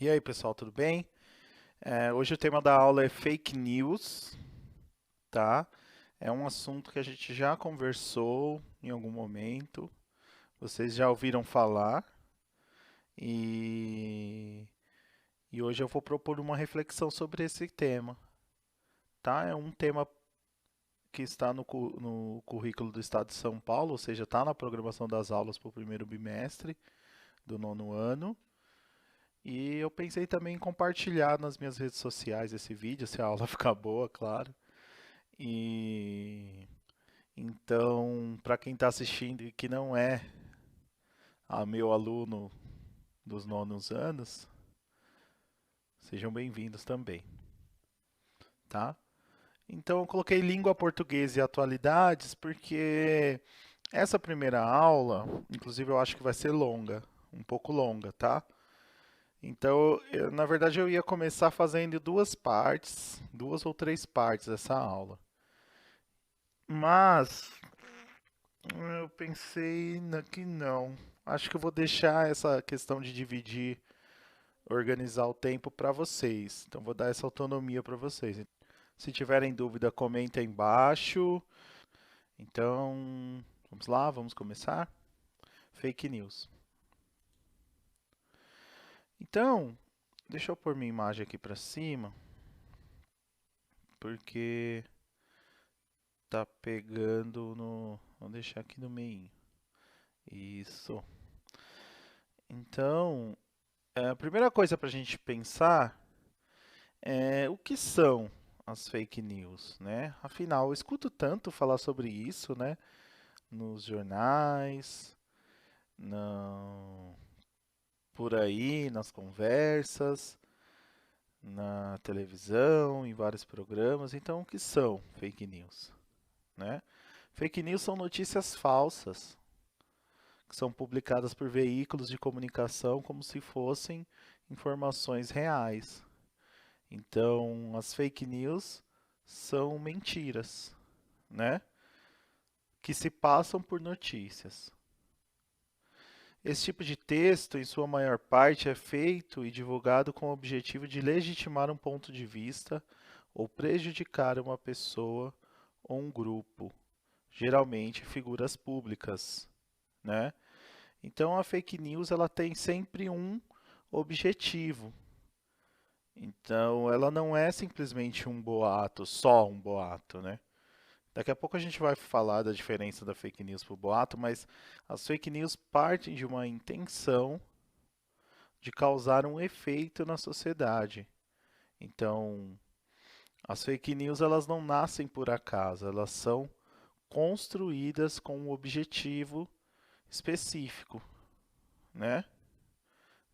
E aí, pessoal, tudo bem? Hoje o tema da aula é fake news, tá? É um assunto que a gente já conversou em algum momento, vocês já ouviram falar e, e hoje eu vou propor uma reflexão sobre esse tema, tá? É um tema que está no currículo do Estado de São Paulo, ou seja, está na programação das aulas para o primeiro bimestre do nono ano. E eu pensei também em compartilhar nas minhas redes sociais esse vídeo, se a aula ficar boa, claro. E então, para quem está assistindo e que não é meu aluno dos nonos anos, sejam bem-vindos também, tá? Então, eu coloquei língua portuguesa e atualidades porque essa primeira aula, inclusive eu acho que vai ser longa, um pouco longa, tá? Então, na verdade, eu ia começar fazendo duas partes, duas ou três partes dessa aula. Mas eu pensei que não. Acho que eu vou deixar essa questão de dividir, organizar o tempo para vocês. Então, vou dar essa autonomia para vocês. Se tiverem dúvida, comentem embaixo. Então, vamos lá, vamos começar? Fake news. Então, deixa eu pôr minha imagem aqui para cima, porque tá pegando no. Vou deixar aqui no meio. Isso. Então, a primeira coisa para a gente pensar é o que são as fake news, né? Afinal, eu escuto tanto falar sobre isso, né? Nos jornais, no, por aí, nas conversas, na televisão, em vários programas. Então, o que são fake news, né? Fake news são notícias falsas que são publicadas por veículos de comunicação como se fossem informações reais. Então, as fake news são mentiras, né? Que se passam por notícias. Esse tipo de texto, em sua maior parte, é feito e divulgado com o objetivo de legitimar um ponto de vista ou prejudicar uma pessoa ou um grupo, geralmente figuras públicas, né? Então, a fake news ela tem sempre um objetivo. Então, ela não é simplesmente um boato, só um boato, né? Daqui a pouco a gente vai falar da diferença da fake news para o boato, mas as fake news partem de uma intenção de causar um efeito na sociedade. Então, as fake news elas não nascem por acaso, elas são construídas com um objetivo específico, né?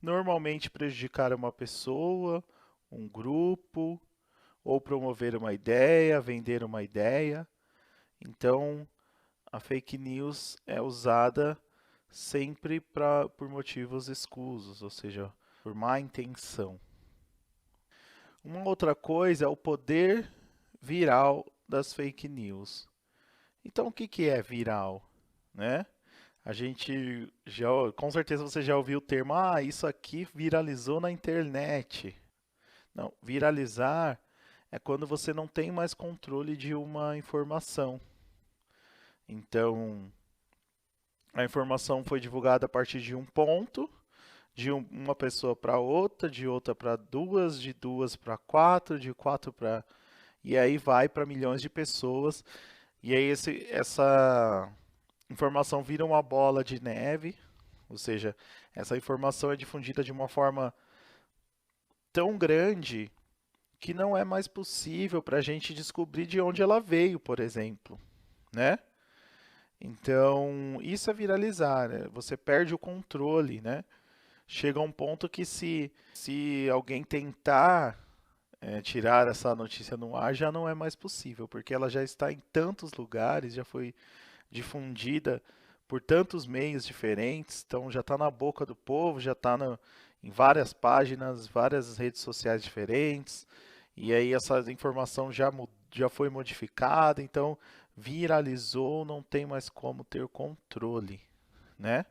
Normalmente prejudicar uma pessoa, um grupo, ou promover uma ideia, vender uma ideia. Então, a fake news é usada sempre por motivos escusos, ou seja, por má intenção. Uma outra coisa é o poder viral das fake news. Então, o que que é viral, né? A gente já, com certeza você já ouviu o termo, isso aqui viralizou na internet. Não, viralizar é quando você não tem mais controle de uma informação. Então, a informação foi divulgada a partir de um ponto, de uma pessoa para outra, de outra para duas, de duas para quatro, de quatro para. E aí vai para milhões de pessoas. E aí essa informação vira uma bola de neve, ou seja, essa informação é difundida de uma forma tão grande que não é mais possível para a gente descobrir de onde ela veio, por exemplo, né? Então, isso é viralizar, né? Você perde o controle, né? Chega a um ponto que se alguém tentar tirar essa notícia no ar, já não é mais possível, porque ela já está em tantos lugares, já foi difundida por tantos meios diferentes, então já está na boca do povo, já está em várias páginas, várias redes sociais diferentes, e aí essa informação já foi modificada, então viralizou, não tem mais como ter controle, né?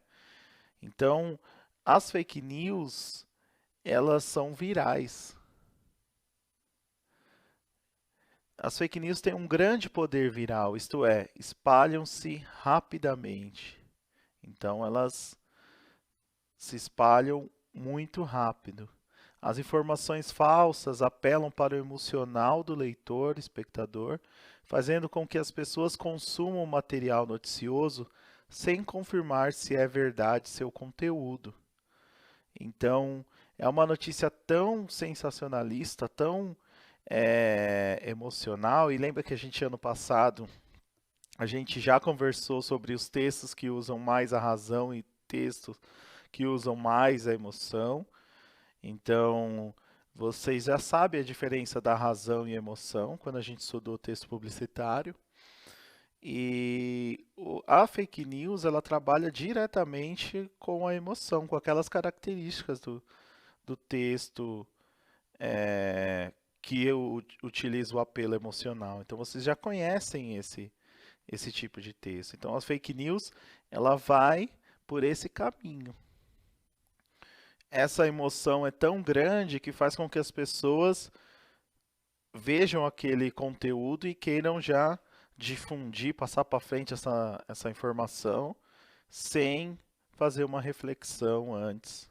Então, as fake news, elas são virais. As fake news têm um grande poder viral, isto é, espalham-se rapidamente. Então, elas se espalham muito rápido. As informações falsas apelam para o emocional do leitor, espectador, fazendo com que as pessoas consumam o material noticioso sem confirmar se é verdade seu conteúdo. Então, é uma notícia tão sensacionalista, tão emocional. E lembra que a gente, ano passado, a gente já conversou sobre os textos que usam mais a razão e textos que usam mais a emoção. Então, vocês já sabem a diferença da razão e emoção quando a gente estudou o texto publicitário. E a fake news, ela trabalha diretamente com a emoção, com aquelas características do texto que eu utilizo o apelo emocional. Então, vocês já conhecem esse tipo de texto. Então, a fake news, ela vai por esse caminho. Essa emoção é tão grande que faz com que as pessoas vejam aquele conteúdo e queiram já difundir, passar para frente essa informação, sem fazer uma reflexão antes.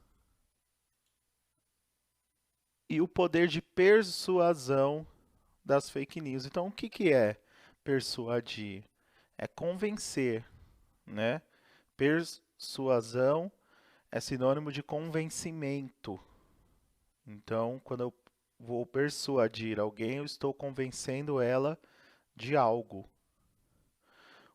E o poder de persuasão das fake news. Então, o que, que é persuadir? É convencer, né? Persuasão é sinônimo de convencimento. Então, quando eu vou persuadir alguém, eu estou convencendo ela de algo.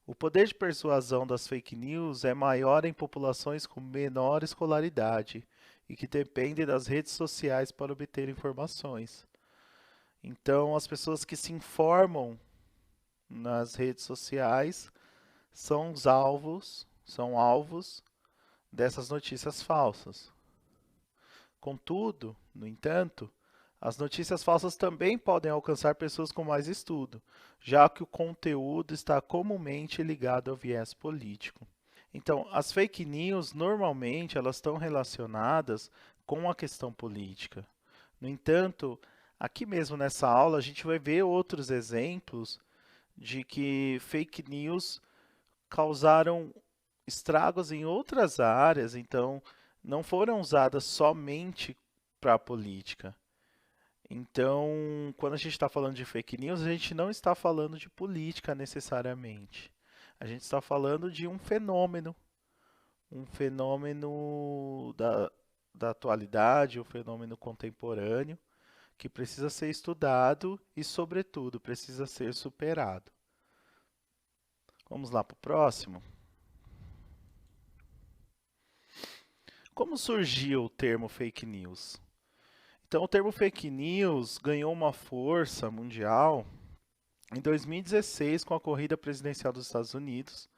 O poder de persuasão das fake news é maior em populações com menor escolaridade e que dependem das redes sociais para obter informações. Então, as pessoas que se informam nas redes sociais são alvos dessas notícias falsas. Contudo, no entanto, as notícias falsas também podem alcançar pessoas com mais estudo, já que o conteúdo está comumente ligado ao viés político. Então, as fake news normalmente elas estão relacionadas com a questão política. No entanto, aqui mesmo nessa aula a gente vai ver outros exemplos de que fake news causaram estragos em outras áreas, então não foram usadas somente para a política. Então, quando a gente está falando de fake news, a gente não está falando de política necessariamente. A gente está falando de um fenômeno da atualidade, um fenômeno contemporâneo, que precisa ser estudado e, sobretudo, precisa ser superado. Vamos lá para o próximo. Como surgiu o termo fake news? Então, o termo fake news ganhou uma força mundial em 2016 com a corrida presidencial dos Estados Unidos,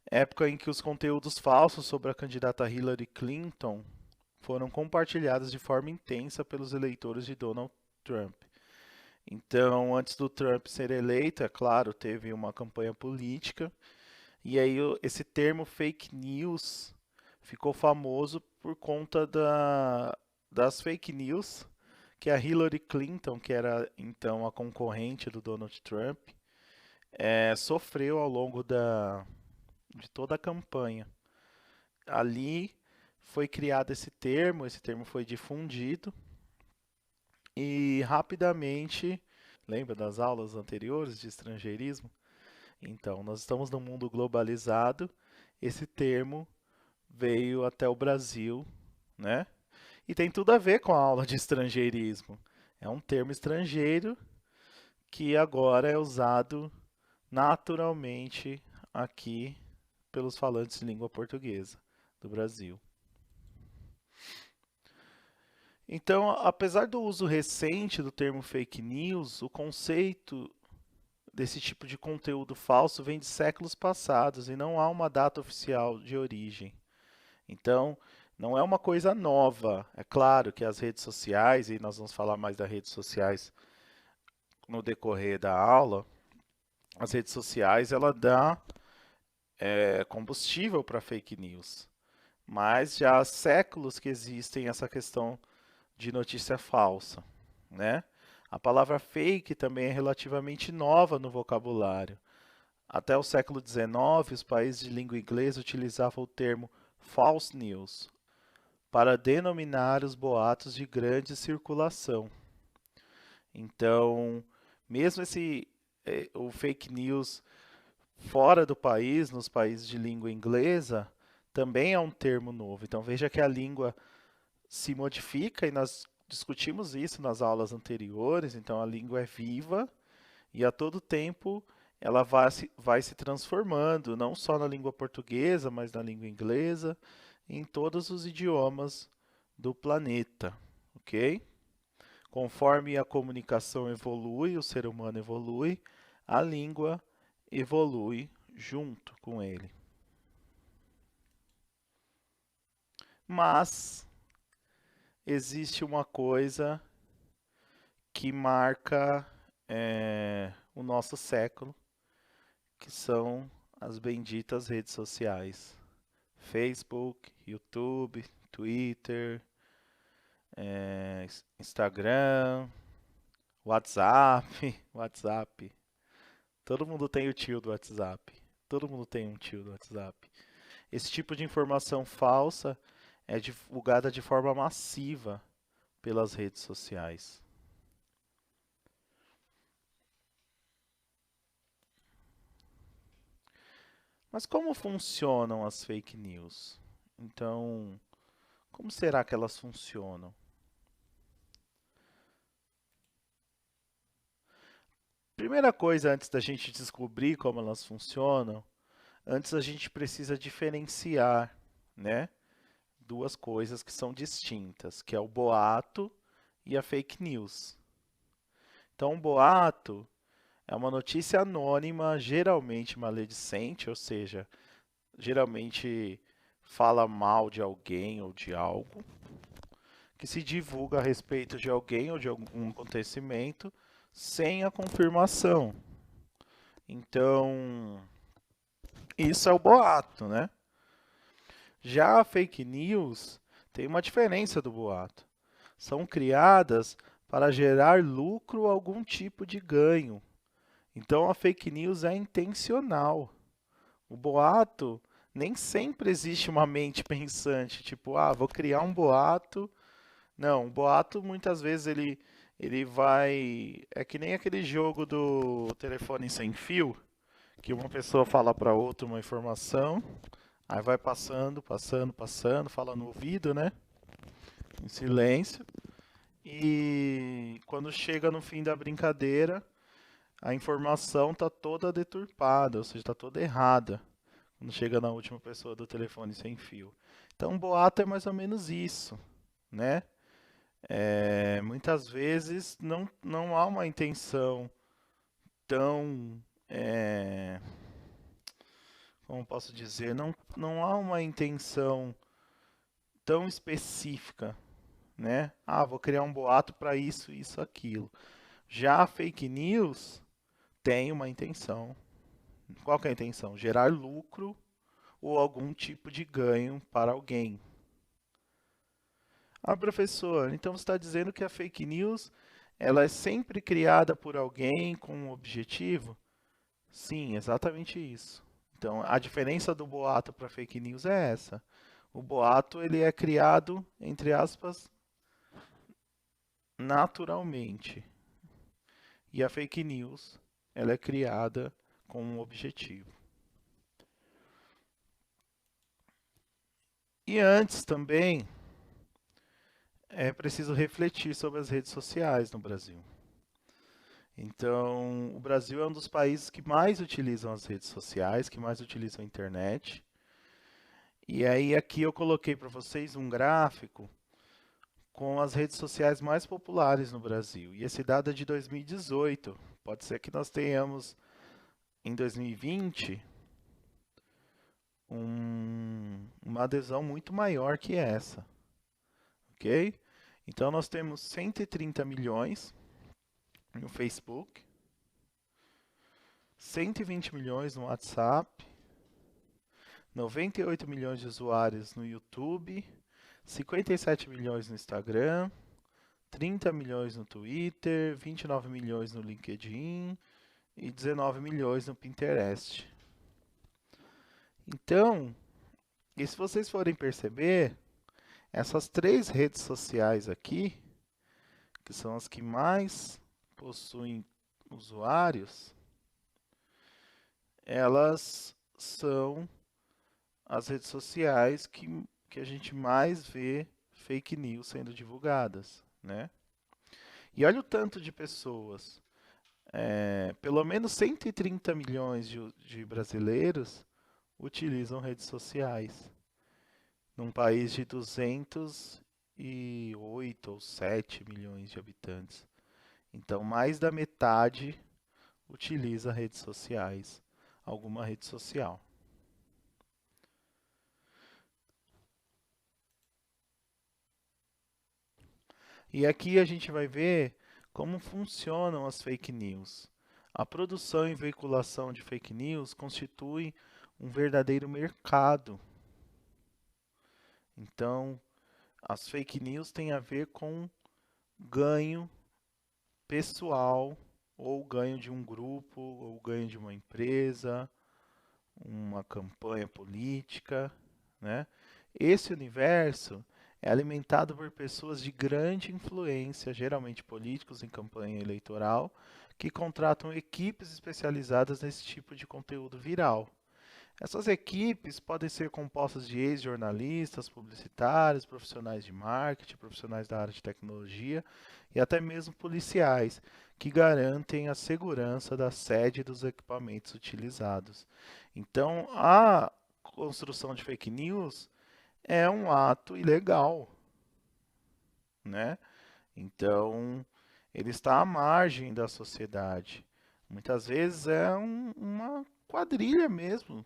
época em que os conteúdos falsos sobre a candidata Hillary Clinton foram compartilhados de forma intensa pelos eleitores de Donald Trump. Então, antes do Trump ser eleito, é claro, teve uma campanha política, e aí esse termo fake news ficou famoso por conta das fake news que a Hillary Clinton, que era então a concorrente do Donald Trump, sofreu ao longo de toda a campanha. Ali foi criado esse termo foi difundido e rapidamente, lembra das aulas anteriores de estrangeirismo? Então, nós estamos num mundo globalizado, esse termo veio até o Brasil, né? E tem tudo a ver com a aula de estrangeirismo. É um termo estrangeiro que agora é usado naturalmente aqui pelos falantes de língua portuguesa do Brasil. Então, apesar do uso recente do termo fake news, o conceito desse tipo de conteúdo falso vem de séculos passados e não há uma data oficial de origem. Então, não é uma coisa nova. É claro que as redes sociais, e nós vamos falar mais das redes sociais no decorrer da aula, as redes sociais ela dá combustível para fake news. Mas já há séculos que existem essa questão de notícia falsa, né? A palavra fake também é relativamente nova no vocabulário. Até o século XIX, os países de língua inglesa utilizavam o termo false news para denominar os boatos de grande circulação. Então, mesmo o fake news fora do país, nos países de língua inglesa, também é um termo novo. Então, veja que a língua se modifica e nós discutimos isso nas aulas anteriores. Então, a língua é viva e a todo tempo ela vai se transformando, não só na língua portuguesa, mas na língua inglesa, em todos os idiomas do planeta, ok? Conforme a comunicação evolui, o ser humano evolui, a língua evolui junto com ele. Mas existe uma coisa que marca o nosso século, que são as benditas redes sociais. Facebook, YouTube, Twitter, Instagram, WhatsApp. WhatsApp. Todo mundo tem o tio do WhatsApp. Todo mundo tem um tio do WhatsApp. Esse tipo de informação falsa é divulgada de forma massiva pelas redes sociais. Mas como funcionam as fake news? Então, como será que elas funcionam? Primeira coisa, antes da gente descobrir como elas funcionam, antes a gente precisa diferenciar, né, duas coisas que são distintas, que é o boato e a fake news. Então, um boato é uma notícia anônima, geralmente maledicente, ou seja, geralmente fala mal de alguém ou de algo, que se divulga a respeito de alguém ou de algum acontecimento sem a confirmação. Então, isso é o boato, né? Já a fake news tem uma diferença do boato. São criadas para gerar lucro ou algum tipo de ganho. Então a fake news é intencional. O boato, nem sempre existe uma mente pensante, tipo, vou criar um boato. Não, um boato muitas vezes ele vai. É que nem aquele jogo do telefone sem fio, que uma pessoa fala para outra uma informação, aí vai passando, passando, passando, fala no ouvido, né? Em silêncio. E quando chega no fim da brincadeira, a informação está toda deturpada, ou seja, está toda errada. Quando chega na última pessoa do telefone sem fio. Então, um boato é mais ou menos isso, né? Muitas vezes não há uma intenção tão, como posso dizer, não há uma intenção tão específica, né? Vou criar um boato para isso, isso, aquilo. Já a fake news tem uma intenção. Qual que é a intenção? Gerar lucro ou algum tipo de ganho para alguém. Professor, então você está dizendo que a fake news ela é sempre criada por alguém com um objetivo? Sim, exatamente isso. Então, a diferença do boato para fake news é essa. O boato ele é criado, entre aspas, naturalmente. E a fake news ela é criada com um objetivo. E antes também é preciso refletir sobre as redes sociais no Brasil. Então, o Brasil é um dos países que mais utilizam as redes sociais, que mais utilizam a internet. E aí aqui eu coloquei para vocês um gráfico com as redes sociais mais populares no Brasil. E esse dado é de 2018. Pode ser que nós tenhamos em 2020 uma adesão muito maior que essa, ok? Então nós temos 130 milhões no Facebook, 120 milhões no WhatsApp, 98 milhões de usuários no YouTube, 57 milhões no Instagram, 30 milhões no Twitter, 29 milhões no LinkedIn e 19 milhões no Pinterest. Então, e se vocês forem perceber, essas três redes sociais aqui, que são as que mais possuem usuários, elas são as redes sociais que a gente mais vê fake news sendo divulgadas, né? E olha o tanto de pessoas. Pelo menos 130 milhões de brasileiros utilizam redes sociais, num país de 208 ou 7 milhões de habitantes. Então, mais da metade utiliza redes sociais, alguma rede social. E aqui a gente vai ver como funcionam as fake news. A produção e veiculação de fake news constitui um verdadeiro mercado. Então, as fake news têm a ver com ganho pessoal, ou ganho de um grupo, ou ganho de uma empresa, uma campanha política, né? Esse universo é alimentado por pessoas de grande influência, geralmente políticos em campanha eleitoral, que contratam equipes especializadas nesse tipo de conteúdo viral. Essas equipes podem ser compostas de ex-jornalistas, publicitários, profissionais de marketing, profissionais da área de tecnologia e até mesmo policiais, que garantem a segurança da sede dos equipamentos utilizados. Então, a construção de fake news é um ato ilegal, né? Então, ele está à margem da sociedade. Muitas vezes é uma quadrilha mesmo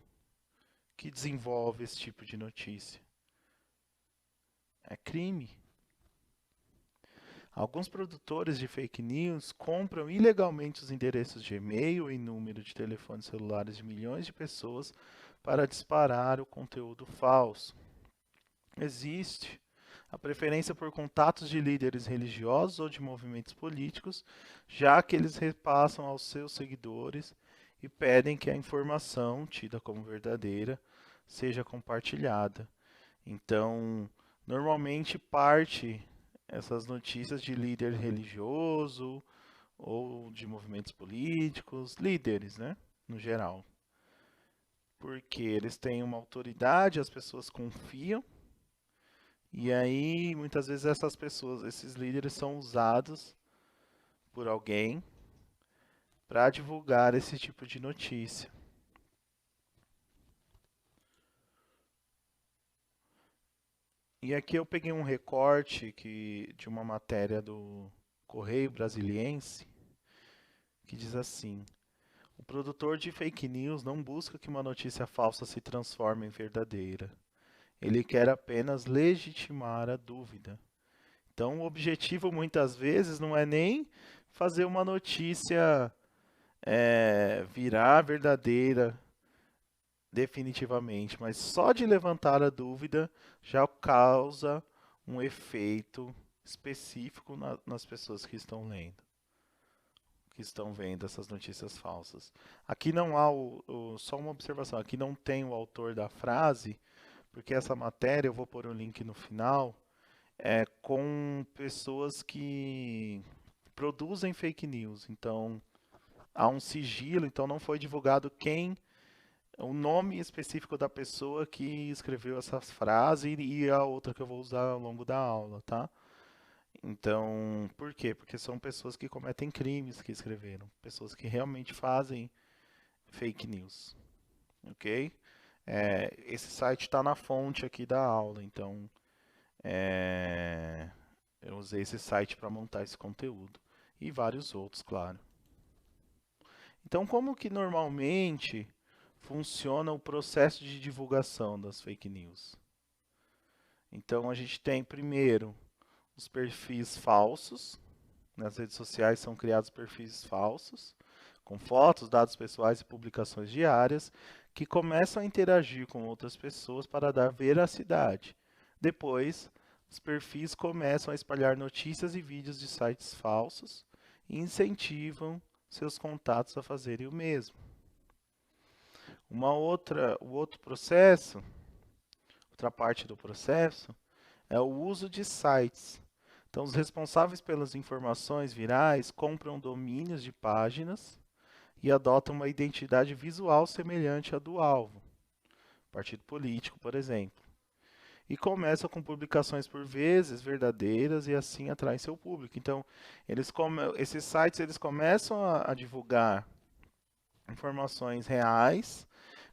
que desenvolve esse tipo de notícia. É crime. Alguns produtores de fake news compram ilegalmente os endereços de e-mail e número de telefones celulares de milhões de pessoas para disparar o conteúdo falso. Existe a preferência por contatos de líderes religiosos ou de movimentos políticos, já que eles repassam aos seus seguidores e pedem que a informação, tida como verdadeira, seja compartilhada. Então, normalmente parte essas notícias de líder religioso ou de movimentos políticos, líderes, né, no geral. Porque eles têm uma autoridade, as pessoas confiam, e aí muitas vezes essas pessoas, esses líderes são usados por alguém para divulgar esse tipo de notícia. E aqui eu peguei um recorte de uma matéria do Correio Brasiliense que diz assim: o produtor de fake news não busca que uma notícia falsa se transforme em verdadeira. Ele quer apenas legitimar a dúvida. Então, o objetivo muitas vezes não é nem fazer uma notícia virar verdadeira definitivamente, mas só de levantar a dúvida já causa um efeito específico nas pessoas que estão lendo, que estão vendo essas notícias falsas. Aqui não há só uma observação, aqui não tem o autor da frase, porque essa matéria, eu vou pôr um link no final, é com pessoas que produzem fake news. Então, há um sigilo, então não foi divulgado o nome específico da pessoa que escreveu essa frase e a outra que eu vou usar ao longo da aula, tá? Então, por quê? Porque são pessoas que cometem crimes que escreveram, pessoas que realmente fazem fake news, ok? Esse site está na fonte aqui da aula, então eu usei esse site para montar esse conteúdo e vários outros, claro. Então, como que normalmente funciona o processo de divulgação das fake news? Então, a gente tem primeiro os perfis falsos. Nas redes sociais são criados perfis falsos, com fotos, dados pessoais e publicações diárias, que começam a interagir com outras pessoas para dar veracidade. Depois, os perfis começam a espalhar notícias e vídeos de sites falsos e incentivam seus contatos a fazerem o mesmo. O outro processo, outra parte do processo, é o uso de sites. Então, os responsáveis pelas informações virais compram domínios de páginas e adotam uma identidade visual semelhante à do alvo, partido político, por exemplo. E começam com publicações por vezes verdadeiras e assim atraem seu público. Então, esses sites eles começam a divulgar informações reais,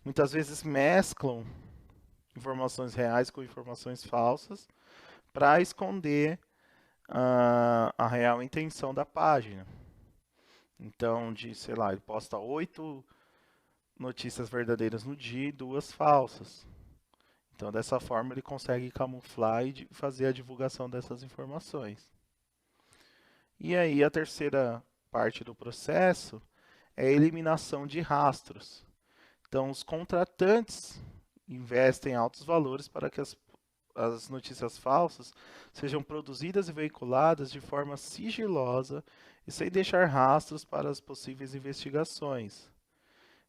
muitas vezes mesclam informações reais com informações falsas para esconder a real intenção da página. Então, sei lá, ele posta 8 notícias verdadeiras no dia e 2 falsas. Então, dessa forma, ele consegue camuflar e fazer a divulgação dessas informações. E aí, a terceira parte do processo é a eliminação de rastros. Então, os contratantes investem altos valores para que as notícias falsas sejam produzidas e veiculadas de forma sigilosa e sem deixar rastros para as possíveis investigações.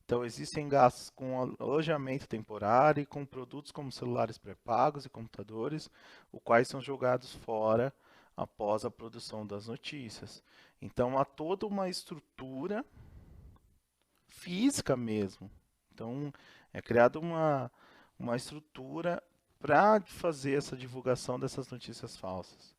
Então, existem gastos com alojamento temporário e com produtos como celulares pré-pagos e computadores, os quais são jogados fora após a produção das notícias. Então, há toda uma estrutura física mesmo. Então, é criada uma estrutura para fazer essa divulgação dessas notícias falsas.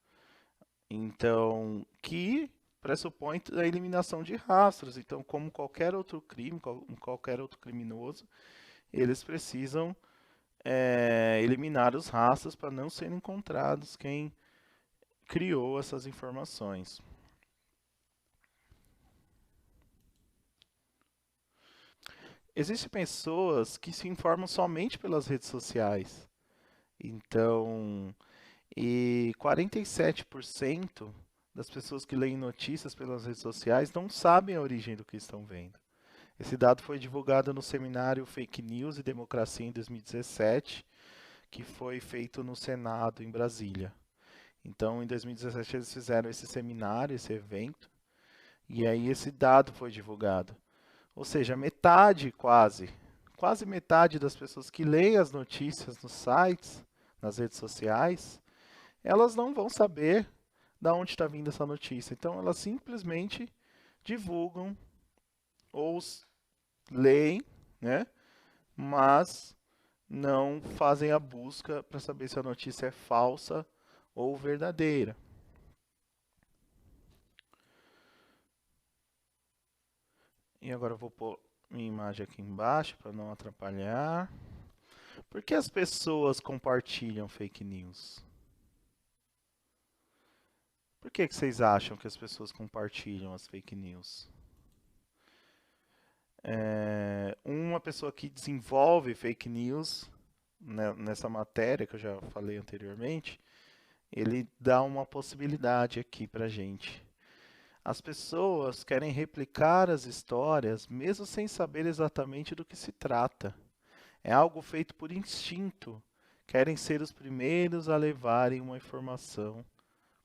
Então, que pressupõe a eliminação de rastros. Então, como qualquer outro crime, qualquer outro criminoso, eles precisam eliminar os rastros para não serem encontrados quem criou essas informações. Existem pessoas que se informam somente pelas redes sociais. Então, 47% das pessoas que leem notícias pelas redes sociais não sabem a origem do que estão vendo. Esse dado foi divulgado no seminário Fake News e Democracia em 2017, que foi feito no Senado, em Brasília. Então, em 2017, eles fizeram esse seminário, esse evento, e aí esse dado foi divulgado. Ou seja, metade quase metade das pessoas que leem as notícias nos sites, nas redes sociais, elas não vão saber de onde está vindo essa notícia. Então, elas simplesmente divulgam ou leem, né? Mas não fazem a busca para saber se a notícia é falsa ou verdadeira. E agora eu vou pôr minha imagem aqui embaixo para não atrapalhar. Por que as pessoas compartilham fake news? Por que vocês acham que as pessoas compartilham as fake news? Uma pessoa que desenvolve fake news, né, nessa matéria que eu já falei anteriormente, ele dá uma possibilidade aqui para gente. As pessoas querem replicar as histórias mesmo sem saber exatamente do que se trata. É algo feito por instinto. Querem ser os primeiros a levarem uma informação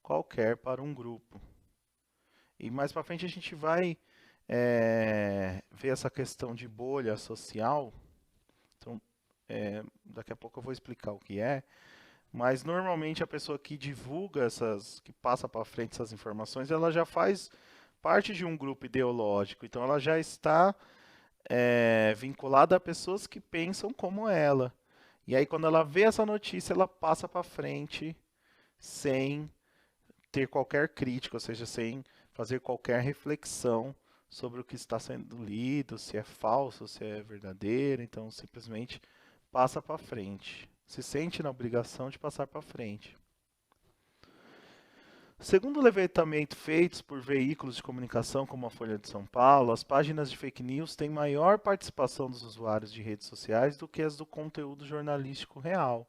qualquer para um grupo. E mais para frente a gente vai ver essa questão de bolha social. Então, daqui a pouco eu vou explicar o que é. Mas normalmente a pessoa que divulga que passa para frente essas informações, ela já faz parte de um grupo ideológico. Então ela já está vinculada a pessoas que pensam como ela. E aí quando ela vê essa notícia, ela passa para frente sem ter qualquer crítica, ou seja, sem fazer qualquer reflexão sobre o que está sendo lido, se é falso, se é verdadeiro. Então simplesmente passa para frente. Se sente na obrigação de passar para frente. Segundo o levantamento feitos por veículos de comunicação como a Folha de São Paulo, as páginas de fake news têm maior participação dos usuários de redes sociais do que as do conteúdo jornalístico real.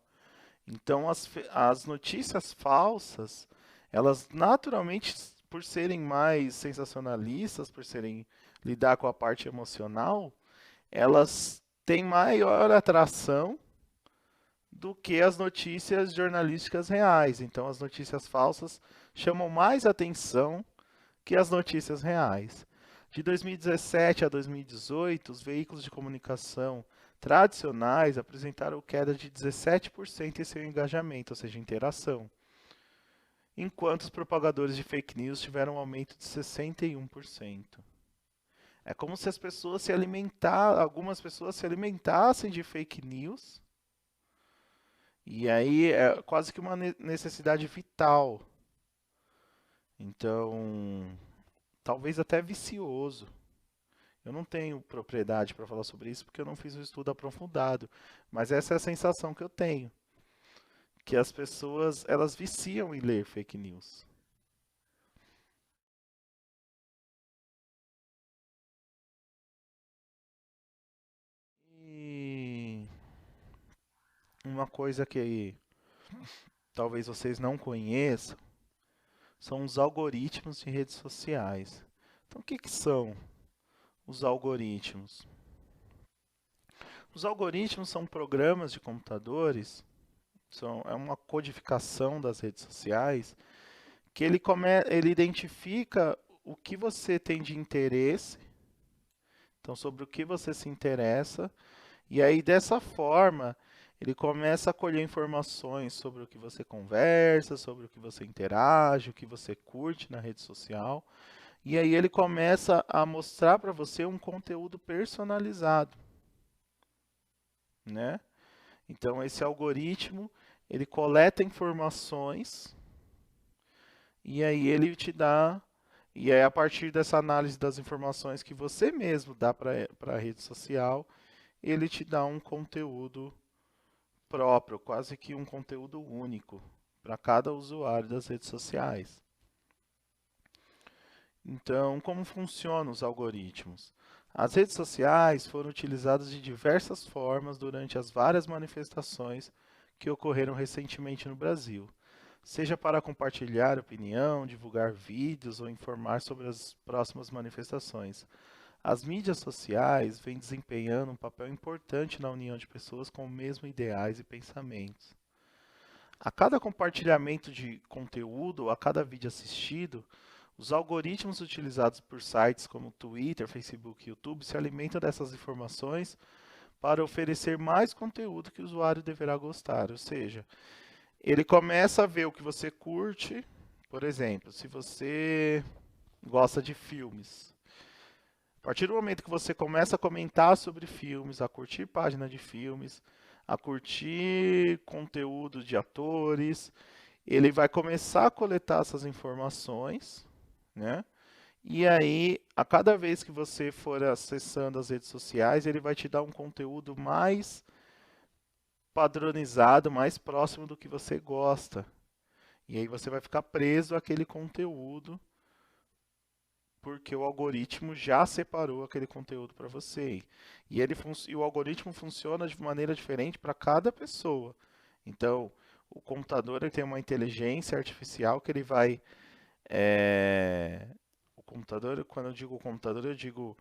Então, as notícias falsas, elas naturalmente, por serem mais sensacionalistas, por lidar com a parte emocional, elas têm maior atração do que as notícias jornalísticas reais. Então, as notícias falsas chamam mais atenção que as notícias reais. De 2017 a 2018, os veículos de comunicação tradicionais apresentaram queda de 17% em seu engajamento, ou seja, interação, enquanto os propagadores de fake news tiveram um aumento de 61%. É como se algumas pessoas se alimentassem de fake news, e aí é quase que uma necessidade vital. Então, talvez até vicioso. Eu não tenho propriedade para falar sobre isso porque eu não fiz um estudo aprofundado, mas essa é a sensação que eu tenho, que as pessoas elas viciam em ler fake news. E uma coisa que talvez vocês não conheçam são os algoritmos de redes sociais. Então, o que que são os algoritmos? Os algoritmos são programas de computadores, é uma codificação das redes sociais, que ele identifica o que você tem de interesse, então sobre o que você se interessa, e aí dessa forma ele começa a colher informações sobre o que você conversa, sobre o que você interage, o que você curte na rede social, e aí ele começa a mostrar para você um conteúdo personalizado, né? Então esse algoritmo, ele coleta informações e aí ele te dá, e aí a partir dessa análise das informações que você mesmo dá para a rede social, ele te dá um conteúdo próprio, quase que um conteúdo único para cada usuário das redes sociais. Então, como funcionam os algoritmos? As redes sociais foram utilizadas de diversas formas durante as várias manifestações que ocorreram recentemente no Brasil, seja para compartilhar opinião, divulgar vídeos ou informar sobre as próximas manifestações. As mídias sociais vêm desempenhando um papel importante na união de pessoas com os mesmos ideais e pensamentos. A cada compartilhamento de conteúdo, a cada vídeo assistido, os algoritmos utilizados por sites como Twitter, Facebook e YouTube se alimentam dessas informações para oferecer mais conteúdo que o usuário deverá gostar. Ou seja, ele começa a ver o que você curte, por exemplo, se você gosta de filmes. A partir do momento que você começa a comentar sobre filmes, a curtir página de filmes, a curtir conteúdo de atores, ele vai começar a coletar essas informações, né? E aí, a cada vez que você for acessando as redes sociais, ele vai te dar um conteúdo mais padronizado, mais próximo do que você gosta. E aí você vai ficar preso àquele conteúdo, porque o algoritmo já separou aquele conteúdo para você. E o algoritmo funciona de maneira diferente para cada pessoa. Então, o computador ele tem uma inteligência artificial que ele vai. O computador, quando eu digo computador, eu digo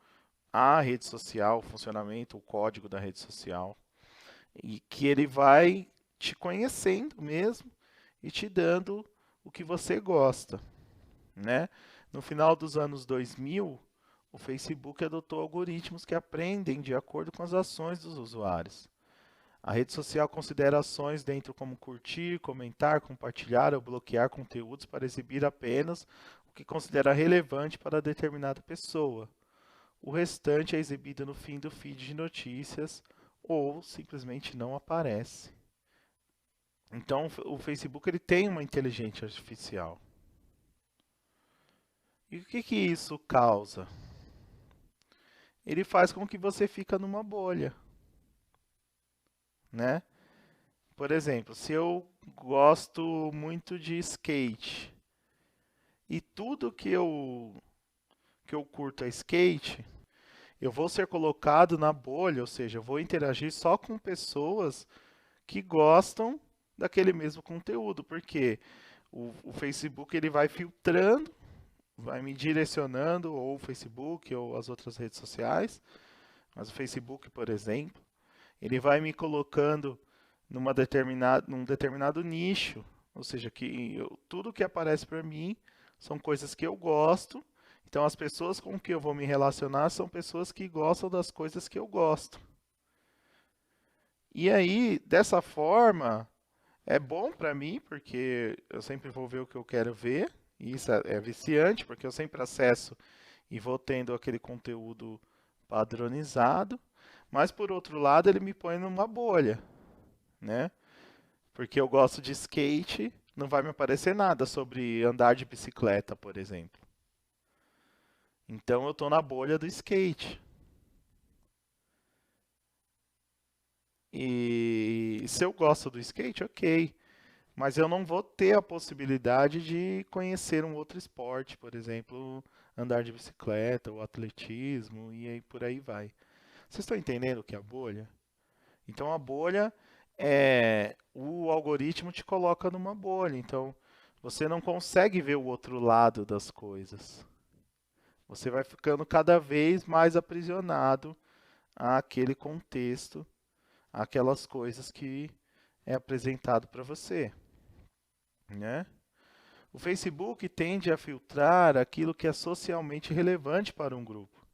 a rede social, o funcionamento, o código da rede social. E que ele vai te conhecendo mesmo e te dando o que você gosta, né? No final dos anos 2000, o Facebook adotou algoritmos que aprendem de acordo com as ações dos usuários. A rede social considera ações dentro como curtir, comentar, compartilhar ou bloquear conteúdos para exibir apenas o que considera relevante para determinada pessoa. O restante é exibido no fim do feed de notícias ou simplesmente não aparece. Então, o Facebook ele tem uma inteligência artificial. E o que que isso causa? Ele faz com que você fica numa bolha, né? Por exemplo, se eu gosto muito de skate e tudo que eu curto é skate, eu vou ser colocado na bolha, ou seja, eu vou interagir só com pessoas que gostam daquele mesmo conteúdo, porque o Facebook ele vai filtrando, vai me direcionando, ou o Facebook ou as outras redes sociais, mas o Facebook, por exemplo, ele vai me colocando num determinado nicho. Ou seja, tudo que aparece para mim são coisas que eu gosto. Então, as pessoas com que eu vou me relacionar são pessoas que gostam das coisas que eu gosto. E aí, dessa forma, é bom para mim, porque eu sempre vou ver o que eu quero ver. E isso é viciante, porque eu sempre acesso e vou tendo aquele conteúdo padronizado. Mas, por outro lado, ele me põe numa bolha, né? Porque eu gosto de skate, não vai me aparecer nada sobre andar de bicicleta, por exemplo. Então eu tô na bolha do skate. E se eu gosto do skate, ok. Mas eu não vou ter a possibilidade de conhecer um outro esporte, por exemplo, andar de bicicleta, ou atletismo, e aí por aí vai. Vocês estão entendendo o que é a bolha? Então a bolha o algoritmo te coloca numa bolha. Então você não consegue ver o outro lado das coisas. Você vai ficando cada vez mais aprisionado àquele contexto, àquelas coisas que é apresentado para você, né? O Facebook tende a filtrar aquilo que é socialmente relevante para um grupo.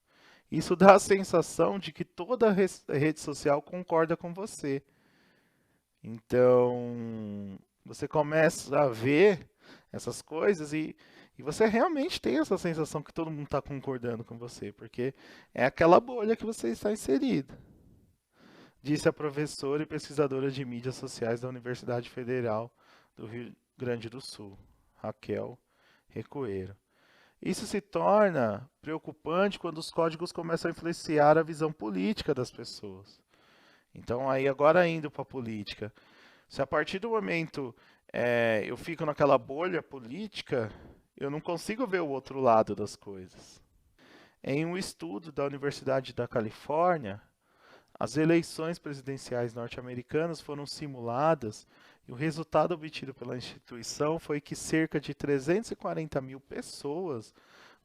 Isso dá a sensação de que toda rede social concorda com você. Então, você começa a ver essas coisas e você realmente tem essa sensação que todo mundo está concordando com você, porque é aquela bolha que você está inserido, disse a professora e pesquisadora de mídias sociais da Universidade Federal do Rio Grande do Sul, Raquel Recoeiro. Isso se torna preocupante quando os códigos começam a influenciar a visão política das pessoas. Então, aí agora indo para a política, se a partir do momento eu fico naquela bolha política, eu não consigo ver o outro lado das coisas. Em um estudo da Universidade da Califórnia, as eleições presidenciais norte-americanas foram simuladas e o resultado obtido pela instituição foi que cerca de 340 mil pessoas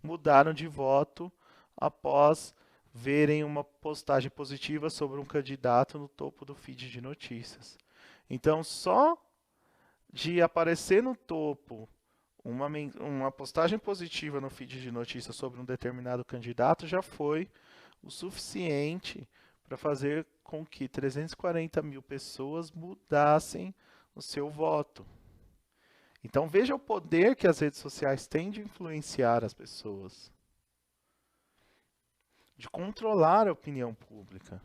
mudaram de voto após verem uma postagem positiva sobre um candidato no topo do feed de notícias. Então, só de aparecer no topo uma postagem positiva no feed de notícias sobre um determinado candidato já foi o suficiente para fazer com que 340 mil pessoas mudassem o seu voto. Então veja o poder que as redes sociais têm de influenciar as pessoas, de controlar a opinião pública.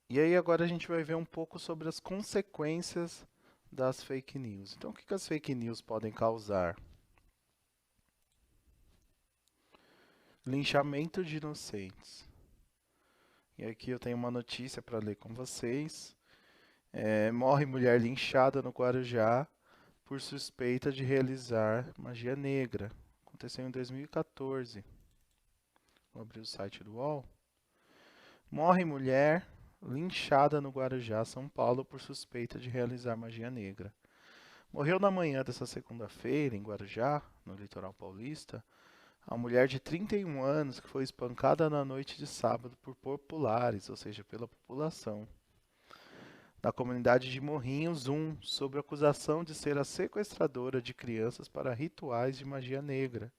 E aí agora a gente vai ver um pouco sobre as consequências das fake news. Então o que as fake news podem causar? Linchamento de inocentes. E aqui eu tenho uma notícia para ler com vocês. Morre mulher linchada no Guarujá por suspeita de realizar magia negra. Aconteceu em 2014. Vou abrir o site do UOL. Morre mulher linchada no Guarujá, São Paulo, por suspeita de realizar magia negra. Morreu na manhã dessa segunda-feira, em Guarujá, no litoral paulista, a mulher de 31 anos que foi espancada na noite de sábado por populares, ou seja, pela população, da comunidade de Morrinhos 1, sob acusação de ser a sequestradora de crianças para rituais de magia negra.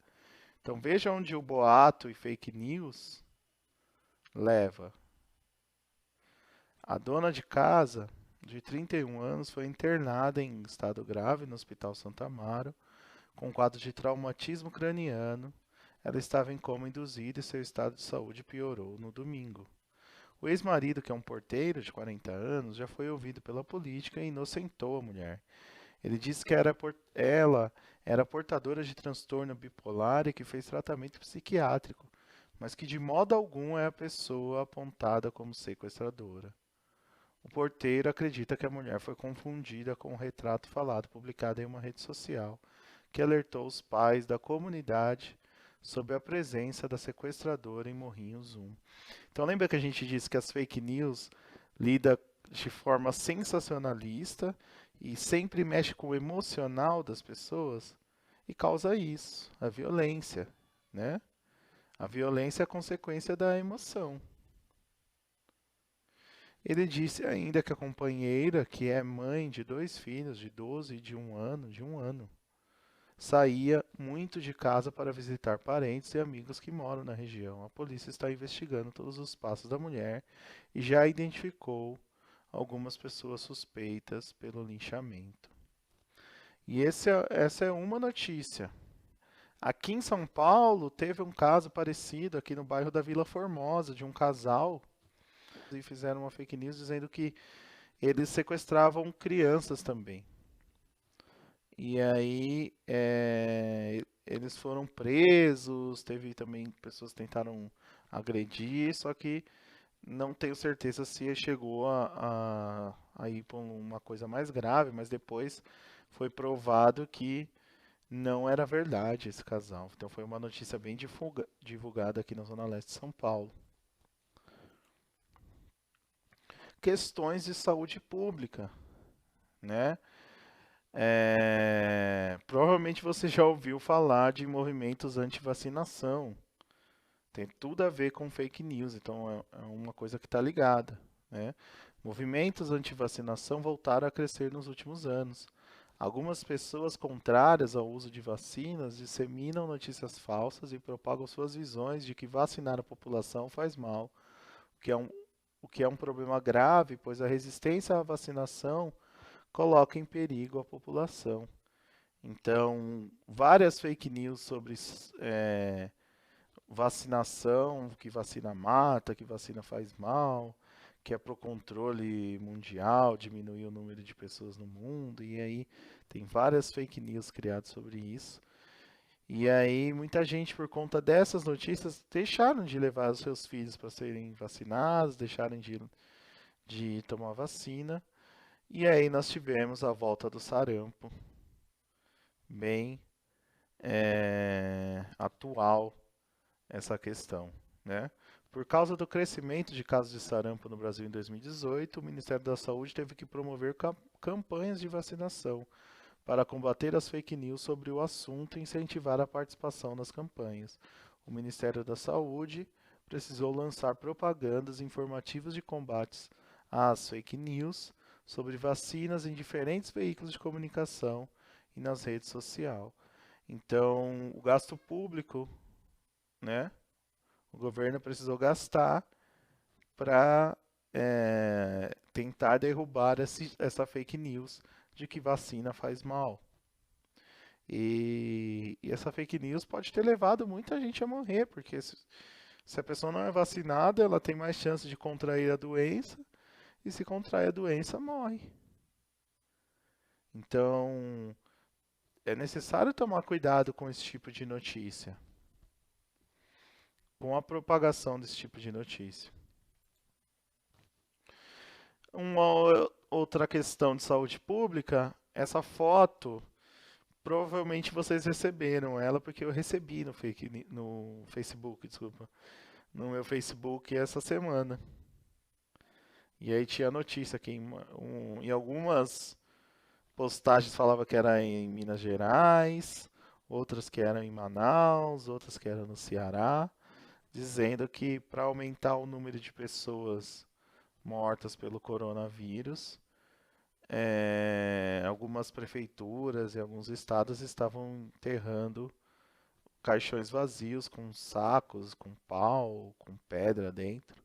Então veja onde o boato e fake news leva. A dona de casa, de 31 anos, foi internada em estado grave no Hospital Santa Amaro, com quadro de traumatismo craniano. Ela estava em coma induzido e seu estado de saúde piorou no domingo. O ex-marido, que é um porteiro de 40 anos, já foi ouvido pela polícia e inocentou a mulher. Ele disse que ela era portadora de transtorno bipolar e que fez tratamento psiquiátrico, mas que de modo algum é a pessoa apontada como sequestradora. O porteiro acredita que a mulher foi confundida com um retrato falado publicado em uma rede social, que alertou os pais da comunidade sobre a presença da sequestradora em Morrinhos 1. Então lembra que a gente disse que as fake news lida de forma sensacionalista e sempre mexe com o emocional das pessoas e causa isso, a violência, né? A violência é a consequência da emoção. Ele disse ainda que a companheira, que é mãe de dois filhos, de 12 e de um ano, saía muito de casa para visitar parentes e amigos que moram na região. A polícia está investigando todos os passos da mulher e já identificou algumas pessoas suspeitas pelo linchamento. E essa é uma notícia. Aqui em São Paulo, teve um caso parecido aqui no bairro da Vila Formosa, de um casal, e fizeram uma fake news dizendo que eles sequestravam crianças também. E aí eles foram presos, teve também pessoas que tentaram agredir, só que não tenho certeza se chegou a ir para uma coisa mais grave, mas depois foi provado que não era verdade esse casal. Então foi uma notícia bem divulgada aqui na Zona Leste de São Paulo. Questões de saúde pública, né? Provavelmente você já ouviu falar de movimentos anti-vacinação. Tem tudo a ver com fake news, então é uma coisa que está ligada, né? Movimentos anti-vacinação voltaram a crescer nos últimos anos. Algumas pessoas contrárias ao uso de vacinas disseminam notícias falsas e propagam suas visões de que vacinar a população faz mal, o que é um, o que é um problema grave, pois a resistência à vacinação coloca em perigo a população. Então, várias fake news sobre vacinação, que vacina mata, que vacina faz mal, que é para o controle mundial, diminuir o número de pessoas no mundo, e aí tem várias fake news criadas sobre isso. E aí muita gente, por conta dessas notícias, deixaram de levar os seus filhos para serem vacinados, deixaram de tomar vacina. E aí nós tivemos a volta do sarampo, bem atual essa questão, né? Por causa do crescimento de casos de sarampo no Brasil em 2018, o Ministério da Saúde teve que promover campanhas de vacinação para combater as fake news sobre o assunto e incentivar a participação nas campanhas. O Ministério da Saúde precisou lançar propagandas informativas de combates às fake news sobre vacinas em diferentes veículos de comunicação e nas redes sociais. Então, o gasto público, né? O governo precisou gastar para tentar derrubar essa fake news de que vacina faz mal. E essa fake news pode ter levado muita gente a morrer, porque se a pessoa não é vacinada, ela tem mais chance de contrair a doença, e se contrai a doença, morre. Então, é necessário tomar cuidado com esse tipo de notícia, com a propagação desse tipo de notícia. Uma outra questão de saúde pública, essa foto, provavelmente vocês receberam ela, porque eu recebi no Facebook, desculpa, no meu Facebook essa semana. E aí tinha notícia que em algumas postagens falava que era em Minas Gerais, outras que eram em Manaus, outras que eram no Ceará, dizendo que para aumentar o número de pessoas mortas pelo coronavírus, algumas prefeituras e alguns estados estavam enterrando caixões vazios com sacos, com pau, com pedra dentro.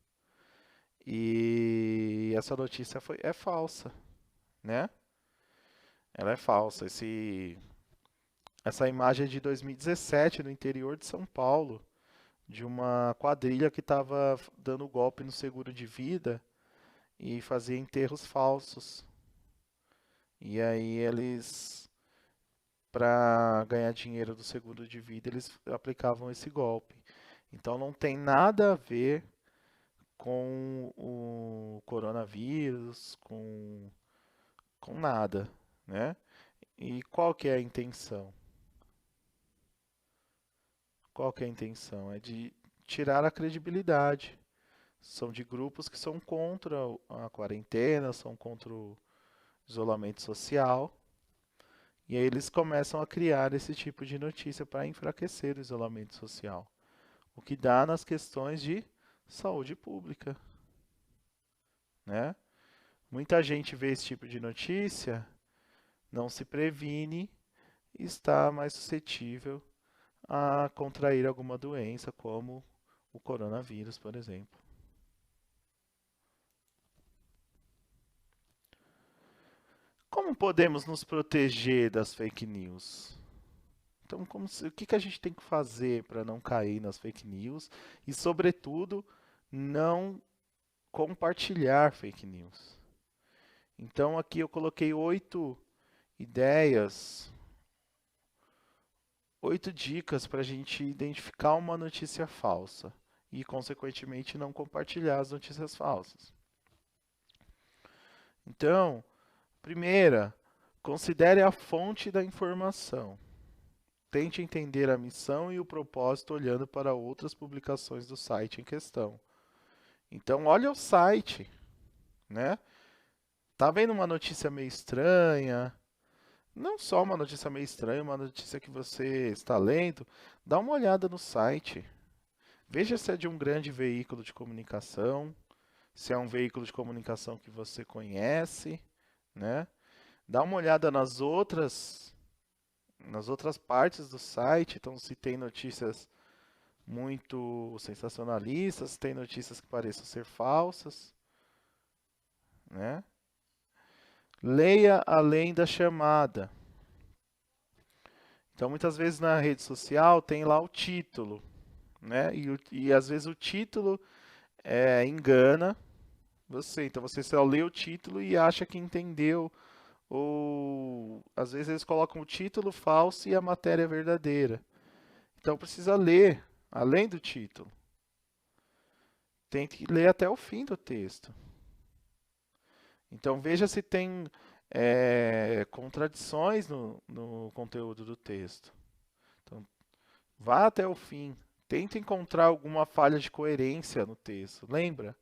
E essa notícia é falsa, né? Ela é falsa. Essa imagem é de 2017, no interior de São Paulo, de uma quadrilha que estava dando golpe no seguro de vida e fazia enterros falsos. E aí eles, para ganhar dinheiro do seguro de vida, eles aplicavam esse golpe. Então não tem nada a ver com o coronavírus, com nada, né? E qual que é a intenção? Qual que é a intenção? É de tirar a credibilidade. São de grupos que são contra a quarentena, são contra o isolamento social. E aí eles começam a criar esse tipo de notícia para enfraquecer o isolamento social. O que dá nas questões de saúde pública, né? Muita gente vê esse tipo de notícia, não se previne e está mais suscetível a contrair alguma doença, como o coronavírus, por exemplo. Como podemos nos proteger das fake news? Então, o que que a gente tem que fazer para não cair nas fake news e, sobretudo, não compartilhar fake news? Então, aqui eu coloquei 8 ideias, 8 dicas para a gente identificar uma notícia falsa e, consequentemente, não compartilhar as notícias falsas. Então, primeira, considere a fonte da informação. Tente entender a missão e o propósito olhando para outras publicações do site em questão. Então, olha o site, né? Tá vendo uma notícia meio estranha? Não só uma notícia meio estranha, uma notícia que você está lendo, dá uma olhada no site. Veja se é de um grande veículo de comunicação, se é um veículo de comunicação que você conhece, né? Dá uma olhada nas outras partes do site, então se tem notícias muito sensacionalistas, tem notícias que pareçam ser falsas, né? Leia além da chamada. Então, muitas vezes na rede social tem lá o título, né? E às vezes o título engana você. Então, você só lê o título e acha que entendeu. Ou às vezes eles colocam o título falso e a matéria verdadeira. Então, precisa ler além do título. Tente ler até o fim do texto. Então veja se tem contradições no conteúdo do texto. Então, vá até o fim. Tente encontrar alguma falha de coerência no texto. Lembra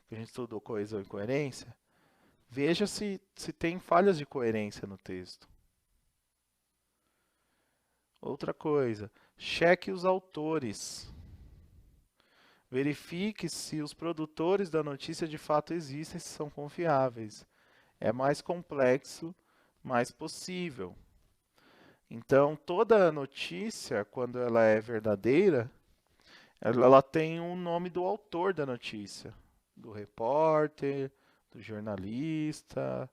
que a gente estudou coesão e coerência? Veja se tem falhas de coerência no texto. Outra coisa, cheque os autores. Verifique se os produtores da notícia de fato existem, se são confiáveis. É mais complexo, mais possível. Então, toda notícia, quando ela é verdadeira, ela tem o nome do autor da notícia, do repórter, do jornalista,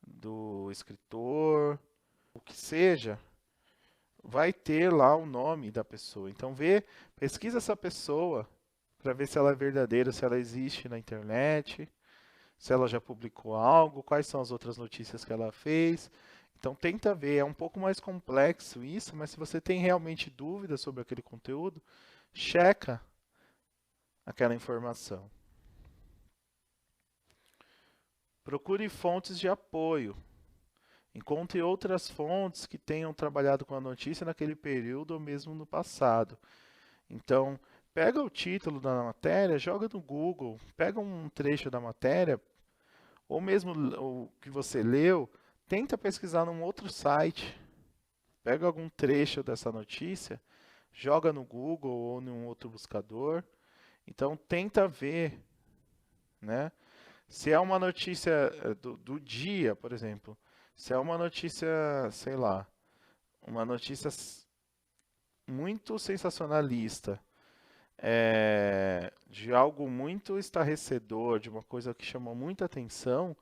do escritor, o que seja, vai ter lá o nome da pessoa. Então, pesquisa essa pessoa para ver se ela é verdadeira, se ela existe na internet, se ela já publicou algo, quais são as outras notícias que ela fez. Então tenta ver, é um pouco mais complexo isso, mas se você tem realmente dúvidas sobre aquele conteúdo, checa aquela informação. Procure fontes de apoio. Encontre outras fontes que tenham trabalhado com a notícia naquele período ou mesmo no passado. Então, pega o título da matéria, joga no Google, pega um trecho da matéria, ou mesmo o que você leu, tenta pesquisar num outro site. Pega algum trecho dessa notícia, joga no Google ou em um outro buscador. Então tenta ver, né? Se é uma notícia do dia, por exemplo, se é uma notícia, sei lá, uma notícia muito sensacionalista, de algo muito estarrecedor, de uma coisa que chamou muita atenção,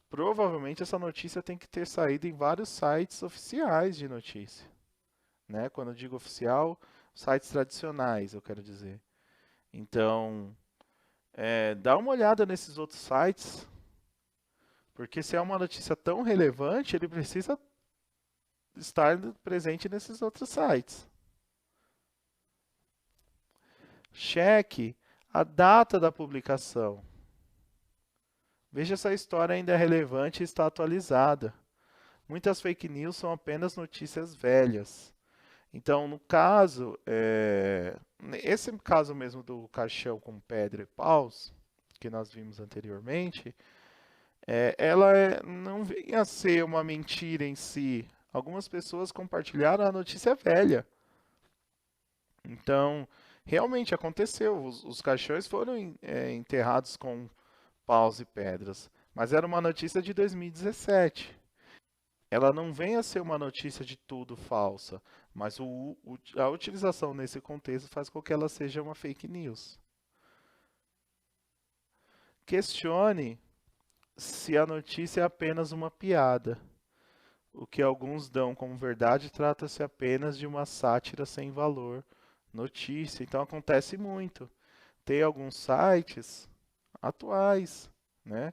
provavelmente essa notícia tem que ter saído em vários sites oficiais de notícia, né? Quando eu digo oficial, sites tradicionais, eu quero dizer. Então, dá uma olhada nesses outros sites, porque se é uma notícia tão relevante, ele precisa estar presente nesses outros sites. Cheque a data da publicação. Veja se a história ainda é relevante e está atualizada. Muitas fake news são apenas notícias velhas. Então, no caso, esse caso mesmo do caixão com pedra e paus, que nós vimos anteriormente, ela não vem a ser uma mentira em si. Algumas pessoas compartilharam a notícia velha. Então, realmente aconteceu. Os caixões foram enterrados com paus e pedras. Mas era uma notícia de 2017. Ela não vem a ser uma notícia de tudo falsa, mas a utilização nesse contexto faz com que ela seja uma fake news. Questione se a notícia é apenas uma piada. O que alguns dão como verdade trata-se apenas de uma sátira sem valor. Notícia. Então acontece muito. Tem alguns sites atuais, né,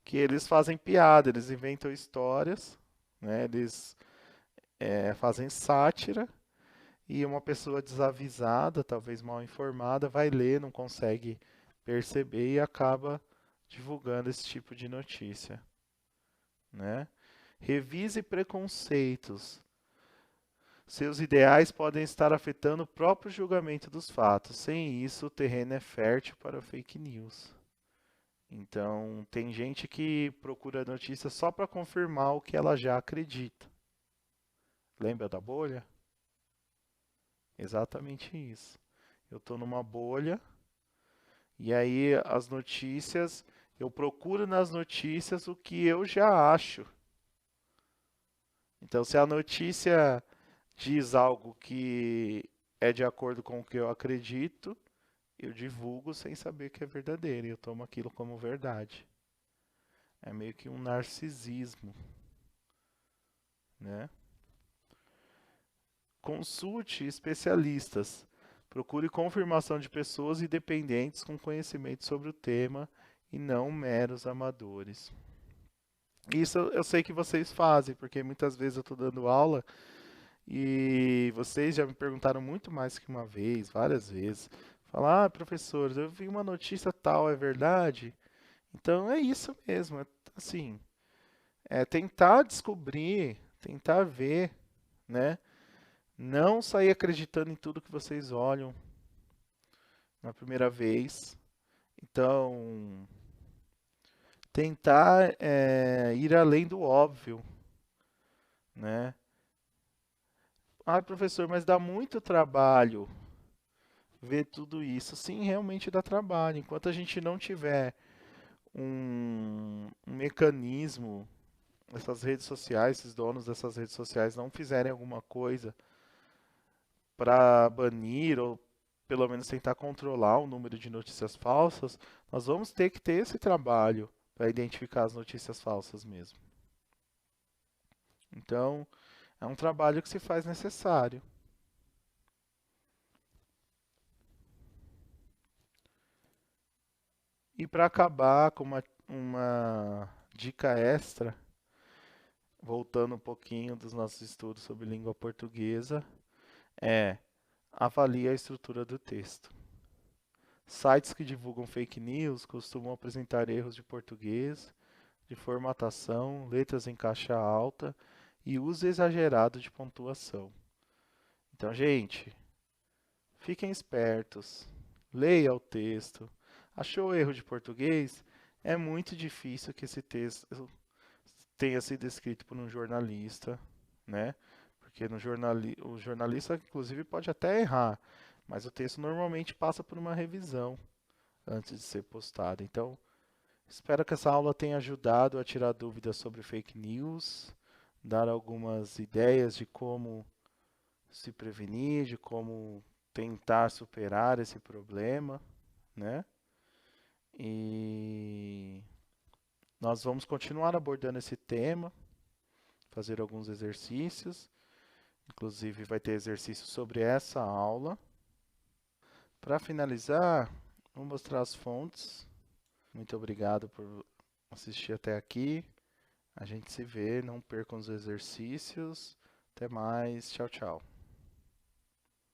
que eles fazem piada, eles inventam histórias, né, eles fazem sátira e uma pessoa desavisada, talvez mal informada, vai ler, não consegue perceber e acaba divulgando esse tipo de notícia, né? Revise preconceitos. Seus ideais podem estar afetando o próprio julgamento dos fatos. Sem isso, o terreno é fértil para fake news. Então, tem gente que procura notícia só para confirmar o que ela já acredita. Lembra da bolha? Exatamente isso. Eu estou numa bolha e aí as notícias, eu procuro nas notícias o que eu já acho. Então, se a notícia diz algo que é de acordo com o que eu acredito, eu divulgo sem saber que é verdadeiro e eu tomo aquilo como verdade. É meio que um narcisismo, né? Consulte especialistas. Procure confirmação de pessoas independentes com conhecimento sobre o tema e não meros amadores. Isso eu sei que vocês fazem, porque muitas vezes eu estou dando aula e vocês já me perguntaram muito mais que uma vez, várias vezes. Falar, ah, professor, eu vi uma notícia tal, é verdade? Então é isso mesmo, assim, é tentar descobrir, tentar ver, né? Não sair acreditando em tudo que vocês olham na primeira vez. Então, tentar ir além do óbvio, né? Ah, professor, mas dá muito trabalho ver tudo isso. Sim, realmente dá trabalho. Enquanto a gente não tiver um mecanismo, essas redes sociais, esses donos dessas redes sociais não fizerem alguma coisa para banir ou pelo menos tentar controlar o número de notícias falsas, nós vamos ter que ter esse trabalho para identificar as notícias falsas mesmo. Então, é um trabalho que se faz necessário. E para acabar com uma dica extra, voltando um pouquinho dos nossos estudos sobre língua portuguesa, é avalie a estrutura do texto. Sites que divulgam fake news costumam apresentar erros de português, de formatação, letras em caixa alta e uso exagerado de pontuação. Então, gente, fiquem espertos, leia o texto. Achou erro de português? É muito difícil que esse texto tenha sido escrito por um jornalista, né? Porque o jornalista, inclusive, pode até errar, mas o texto normalmente passa por uma revisão antes de ser postado. Então, espero que essa aula tenha ajudado a tirar dúvidas sobre fake news, dar algumas ideias de como se prevenir, de como tentar superar esse problema, né? E nós vamos continuar abordando esse tema, fazer alguns exercícios, inclusive vai ter exercício sobre essa aula. Para finalizar, vou mostrar as fontes. Muito obrigado por assistir até aqui. A gente se vê, não percam os exercícios. Até mais, tchau, tchau.